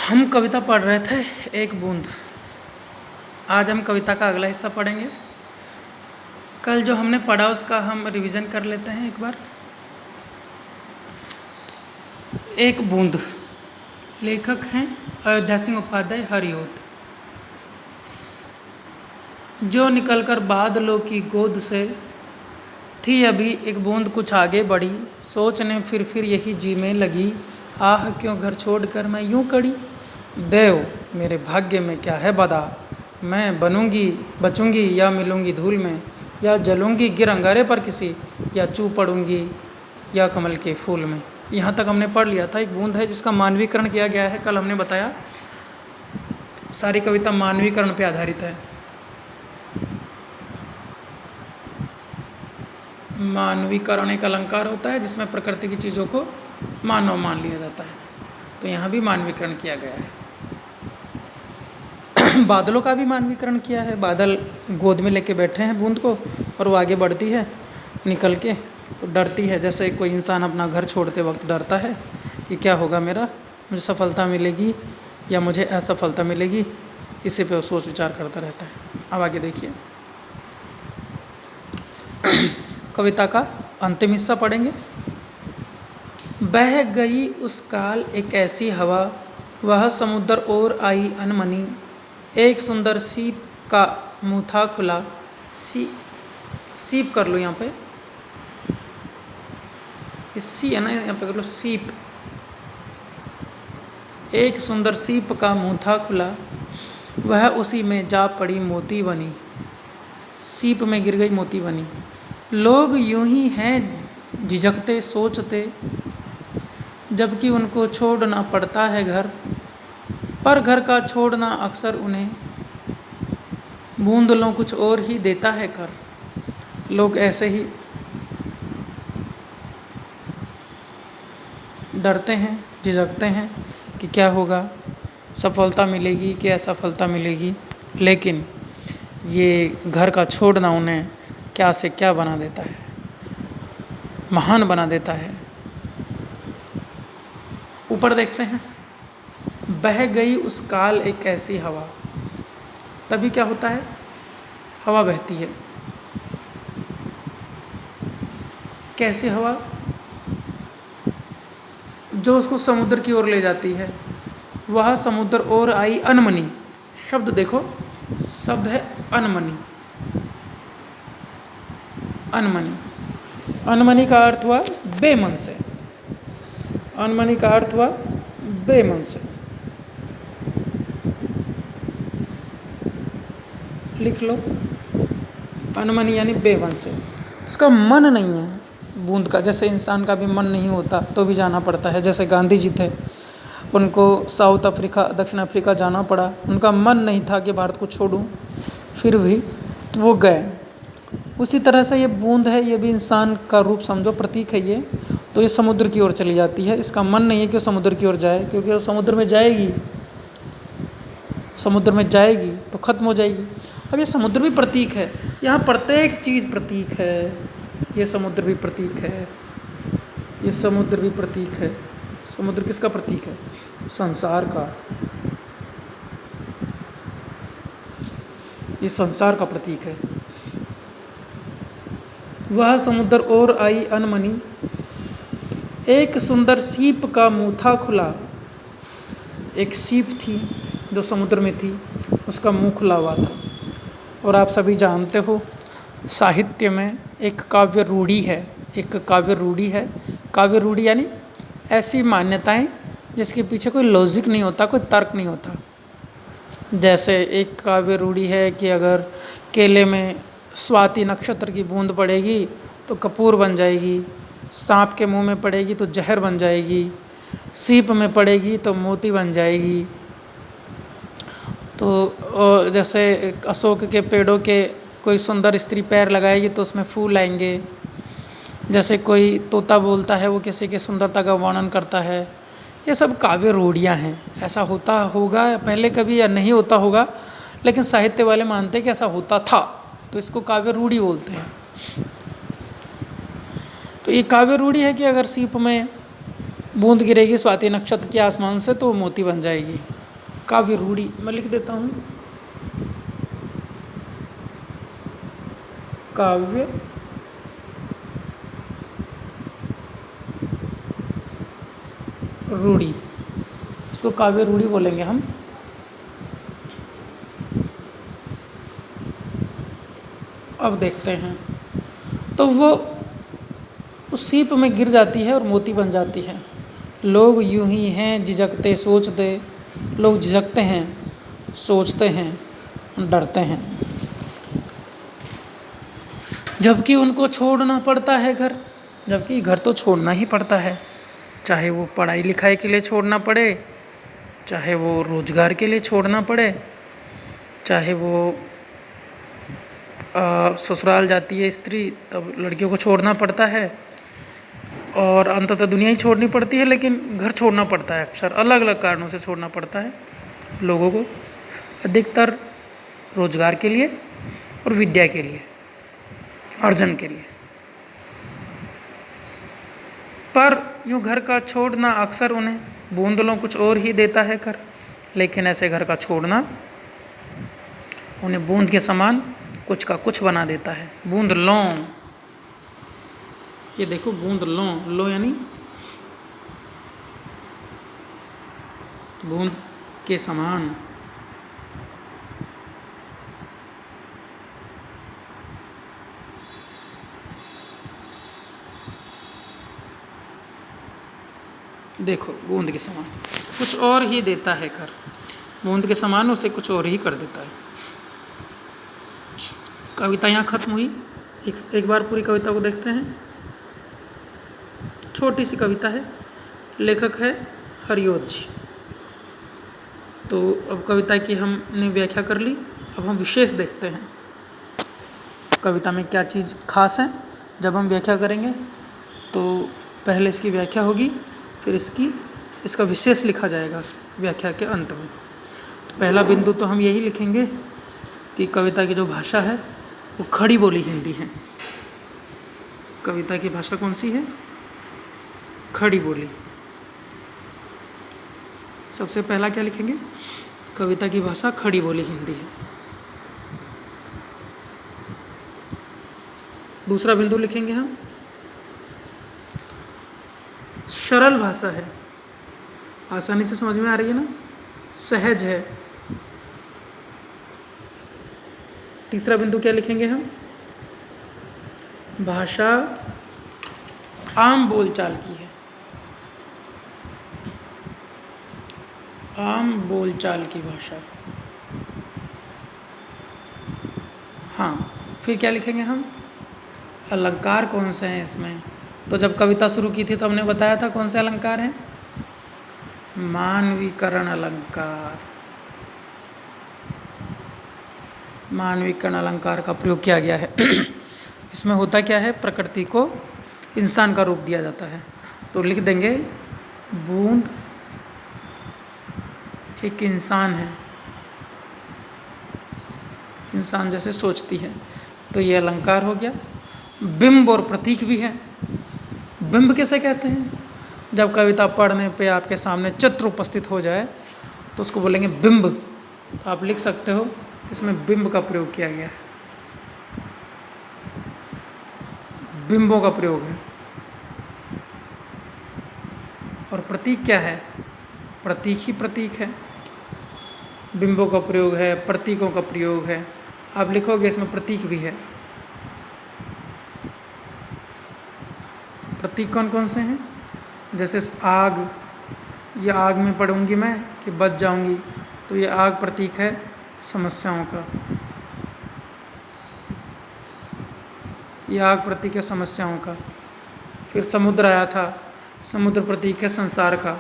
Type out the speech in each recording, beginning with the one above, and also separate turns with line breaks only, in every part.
हम कविता पढ़ रहे थे एक बूंद। आज हम कविता का अगला हिस्सा पढ़ेंगे। कल जो हमने पढ़ा उसका हम रिवीजन कर लेते हैं एक बार। एक बूंद, लेखक हैं अयोध्या सिंह उपाध्याय हरिओद। जो निकलकर बादलों की गोद से थी अभी एक बूंद कुछ आगे बढ़ी, सोचने फिर यही जी में लगी, आह क्यों घर छोड़कर मैं यूं कड़ी। देव मेरे भाग्य में क्या है बदा, मैं बनूंगी बचूंगी या मिलूंगी धूल में, या जलूंगी गिर अंगारे पर किसी, या चू पड़ूंगी या कमल के फूल में। यहाँ तक हमने पढ़ लिया था। एक बूंद है जिसका मानवीकरण किया गया है। कल हमने बताया सारी कविता मानवीकरण पर आधारित है। मानवीकरण एक अलंकार होता है जिसमें प्रकृति की चीज़ों को मानव मान लिया जाता है। तो यहाँ भी मानवीकरण किया गया है। बादलों का भी मानवीकरण किया है। बादल गोद में लेके बैठे हैं बूंद को और वो आगे बढ़ती है निकल के, तो डरती है। जैसे कोई इंसान अपना घर छोड़ते वक्त डरता है कि क्या होगा मेरा, मुझे सफलता मिलेगी या मुझे असफलता मिलेगी, इसी पे वो सोच विचार करता रहता है। अब आगे देखिए, कविता का अंतिम हिस्सा पढ़ेंगे। बह गई उस काल एक ऐसी हवा, वह समुद्र और आई अनमनी, एक सुंदर सीप का मुँह था खुला। सीप कर लो यहाँ पे, सी है ना, यहाँ पे कर लो सीप। एक सुंदर सीप का मुँह था खुला, वह उसी में जा पड़ी मोती बनी। सीप में गिर गई मोती बनी। लोग यूं ही हैं झिझकते सोचते, जबकि उनको छोड़ना पड़ता है घर, पर घर का छोड़ना अक्सर उन्हें बूंदलों कुछ और ही देता है कर। लोग ऐसे ही डरते हैं, झिझकते हैं कि क्या होगा, सफलता मिलेगी कि असफलता मिलेगी, लेकिन ये घर का छोड़ना उन्हें क्या से क्या बना देता है, महान बना देता है। ऊपर देखते हैं, बह गई उस काल एक ऐसी हवा। तभी क्या होता है, हवा बहती है। कैसी हवा, जो उसको समुद्र की ओर ले जाती है। वह समुद्र और आई अनमनी। शब्द देखो, शब्द है अनमनी। अनमनी, अनमनी का अर्थ हुआ बेमन से। अनमनी का अर्थ हुआ बेमन से। लिख लो, अनमनी यानी बेमन से। उसका मन नहीं है बूंद का। जैसे इंसान का भी मन नहीं होता तो भी जाना पड़ता है। जैसे गांधी जी थे, उनको साउथ अफ्रीका, दक्षिण अफ्रीका जाना पड़ा। उनका मन नहीं था कि भारत को छोड़ूं, फिर भी वो गए। उसी तरह से ये बूंद है, ये भी इंसान का रूप समझो, प्रतीक है ये। तो ये समुद्र की ओर चली जाती है। इसका मन नहीं है कि वो समुद्र की ओर जाए, क्योंकि वो समुद्र में जाएगी, समुद्र में जाएगी तो खत्म हो जाएगी। अब ये समुद्र भी प्रतीक है। यहाँ प्रत्येक चीज़ प्रतीक है। ये समुद्र भी प्रतीक है, ये समुद्र भी प्रतीक है। समुद्र किसका प्रतीक है? संसार का। ये संसार का प्रतीक है। वह समुद्र और आई अनमनी, एक सुंदर सीप का मुँह था खुला। एक सीप थी जो समुद्र में थी, उसका मुंह खुला हुआ था। और आप सभी जानते हो, साहित्य में एक काव्य रूढ़ी है। एक काव्य रूढ़ी है। काव्य रूढ़ी यानी ऐसी मान्यताएं जिसके पीछे कोई लॉजिक नहीं होता, कोई तर्क नहीं होता। जैसे एक काव्य रूढ़ी है कि अगर केले में स्वाति नक्षत्र की बूंद पड़ेगी तो कपूर बन जाएगी, सांप के मुंह में पड़ेगी तो जहर बन जाएगी, सीप में पड़ेगी तो मोती बन जाएगी। तो जैसे अशोक के पेड़ों के कोई सुंदर स्त्री पैर लगाएगी तो उसमें फूल आएंगे। जैसे कोई तोता बोलता है, वो किसी की सुंदरता का वर्णन करता है। ये सब काव्य रूढ़ियाँ हैं। ऐसा होता होगा पहले कभी या नहीं होता होगा, लेकिन साहित्य वाले मानते हैं कि ऐसा होता था, तो इसको काव्य रूढ़ी बोलते हैं। तो ये काव्य रूढ़ी है कि अगर सीप में बूंद गिरेगी स्वाति नक्षत्र के आसमान से तो वो मोती बन जाएगी। काव्य रूढ़ी मैं लिख देता हूँ, काव्य रूढ़ी, इसको काव्य रूढ़ी बोलेंगे हम। अब देखते हैं, तो वो उस सीप में गिर जाती है और मोती बन जाती है। लोग यूं ही हैं झिझकते सोचते, लोग झिझकते हैं, सोचते हैं, डरते हैं, जबकि उनको छोड़ना पड़ता है घर। जबकि घर तो छोड़ना ही पड़ता है, चाहे वो पढ़ाई लिखाई के लिए छोड़ना पड़े, चाहे वो रोजगार के लिए छोड़ना पड़े, चाहे वो ससुराल जाती है स्त्री तब लड़कियों को छोड़ना पड़ता है, और अंततः दुनिया ही छोड़नी पड़ती है, लेकिन घर छोड़ना पड़ता है। अक्सर अलग अलग कारणों से छोड़ना पड़ता है लोगों को, अधिकतर रोजगार के लिए और विद्या के लिए, अर्जन के लिए। पर यूँ घर का छोड़ना अक्सर उन्हें बूंदलों कुछ और ही देता है घर, लेकिन ऐसे घर का छोड़ना उन्हें बूंद के समान कुछ का कुछ बना देता है। बूंद लो, ये देखो बूंद लो, लो यानी बूंद के समान। देखो बूंद के समान कुछ और ही देता है घर, बूंद के समान उसे कुछ और ही कर देता है। कविता यहाँ खत्म हुई। एक बार पूरी कविता को देखते हैं। छोटी सी कविता है, लेखक है हरिओत जी। तो अब कविता की हमने व्याख्या कर ली, अब हम विशेष देखते हैं कविता में क्या चीज़ खास है। जब हम व्याख्या करेंगे तो पहले इसकी व्याख्या होगी, फिर इसका विशेष लिखा जाएगा व्याख्या के अंत में। तो पहला बिंदु तो हम यही लिखेंगे कि कविता की जो भाषा है वो खड़ी बोली हिंदी है। कविता की भाषा कौन सी है? खड़ी बोली। सबसे पहला क्या लिखेंगे? कविता की भाषा खड़ी बोली हिंदी है। दूसरा बिंदु लिखेंगे हम, सरल भाषा है, आसानी से समझ में आ रही है ना, सहज है। तीसरा बिंदु क्या लिखेंगे हम? भाषा आम बोलचाल की है, आम बोलचाल की भाषा। हाँ, फिर क्या लिखेंगे हम? अलंकार कौन से हैं इसमें? तो जब कविता शुरू की थी तो हमने बताया था कौन से अलंकार हैं? मानवीकरण अलंकार। मानवीकरण अलंकार का प्रयोग किया गया है। इसमें होता क्या है? प्रकृति को इंसान का रूप दिया जाता है। तो लिख देंगे बूंद एक इंसान है, इंसान जैसे सोचती है, तो ये अलंकार हो गया। बिंब और प्रतीक भी है। बिंब किसे कहते हैं? जब कविता पढ़ने पे आपके सामने चित्र उपस्थित हो जाए तो उसको बोलेंगे बिंब। तो आप लिख सकते हो इसमें बिंब का प्रयोग किया गया है, बिंबों का प्रयोग है। और प्रतीक क्या है? प्रतीक ही प्रतीक है, बिंबों का प्रयोग है, प्रतीकों का प्रयोग है। आप लिखोगे इसमें प्रतीक भी है। प्रतीक कौन कौन से हैं? जैसे आग, ये आग में पड़ूंगी मैं कि बच जाऊंगी, तो ये आग प्रतीक है समस्याओं का, ये आग प्रतीक है समस्याओं का। फिर समुद्र आया था, समुद्र प्रतीक है संसार का।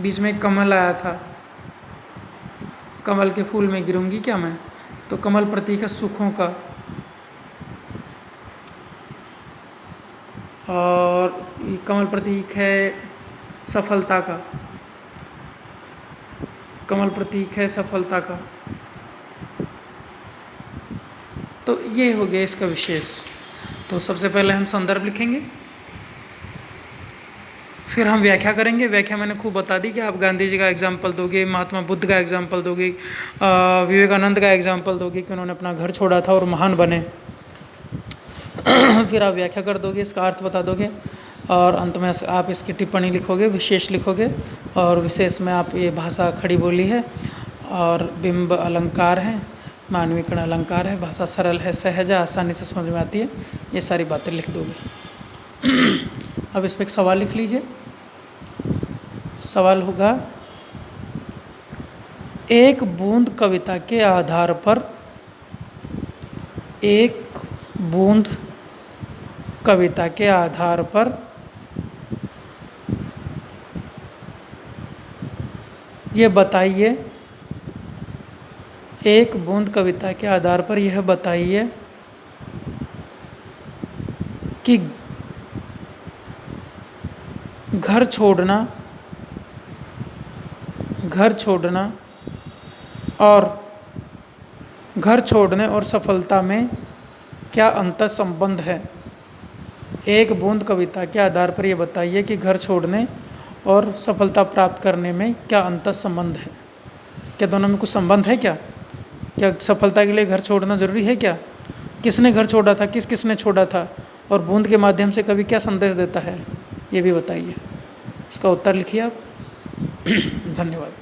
बीच में कमल आया था, कमल के फूल में गिरूंगी क्या मैं, तो कमल प्रतीक है सुखों का। और कमल प्रतीक है सफलता का, कमल प्रतीक है सफलता का। तो ये हो गया इसका विशेष। तो सबसे पहले हम संदर्भ लिखेंगे, फिर हम व्याख्या करेंगे। व्याख्या मैंने खूब बता दी कि आप गांधी जी का एग्जाम्पल दोगे, महात्मा बुद्ध का एग्जाम्पल दोगे, विवेकानंद का एग्जाम्पल दोगे कि उन्होंने अपना घर छोड़ा था और महान बने। फिर आप व्याख्या कर दोगे, इसका अर्थ बता दोगे, और अंत में आप इसकी टिप्पणी लिखोगे, विशेष लिखोगे। और विशेष में आप ये भाषा खड़ी बोली है और बिंब अलंकार है, मानवीकरण अलंकार है, भाषा सरल है, सहज है, आसानी से समझ में आती है, ये सारी बातें लिख दोगे। अब इस पर एक सवाल लिख लीजिए। सवाल होगा, एक बूंद कविता के आधार पर, एक बूंद कविता के आधार पर ये बताइए, एक बूंद कविता के आधार पर यह बताइए कि घर छोड़ने और सफलता में क्या अंतर संबंध है। एक बूंद कविता के आधार पर यह बताइए कि घर छोड़ने और सफलता प्राप्त करने में क्या अंतर संबंध है। क्या दोनों में कुछ संबंध है क्या? क्या सफलता के लिए घर छोड़ना ज़रूरी है क्या? किसने घर छोड़ा था, किसने छोड़ा था, और बूंद के माध्यम से कवि क्या संदेश देता है, ये भी बताइए। इसका उत्तर लिखिए आप। धन्यवाद।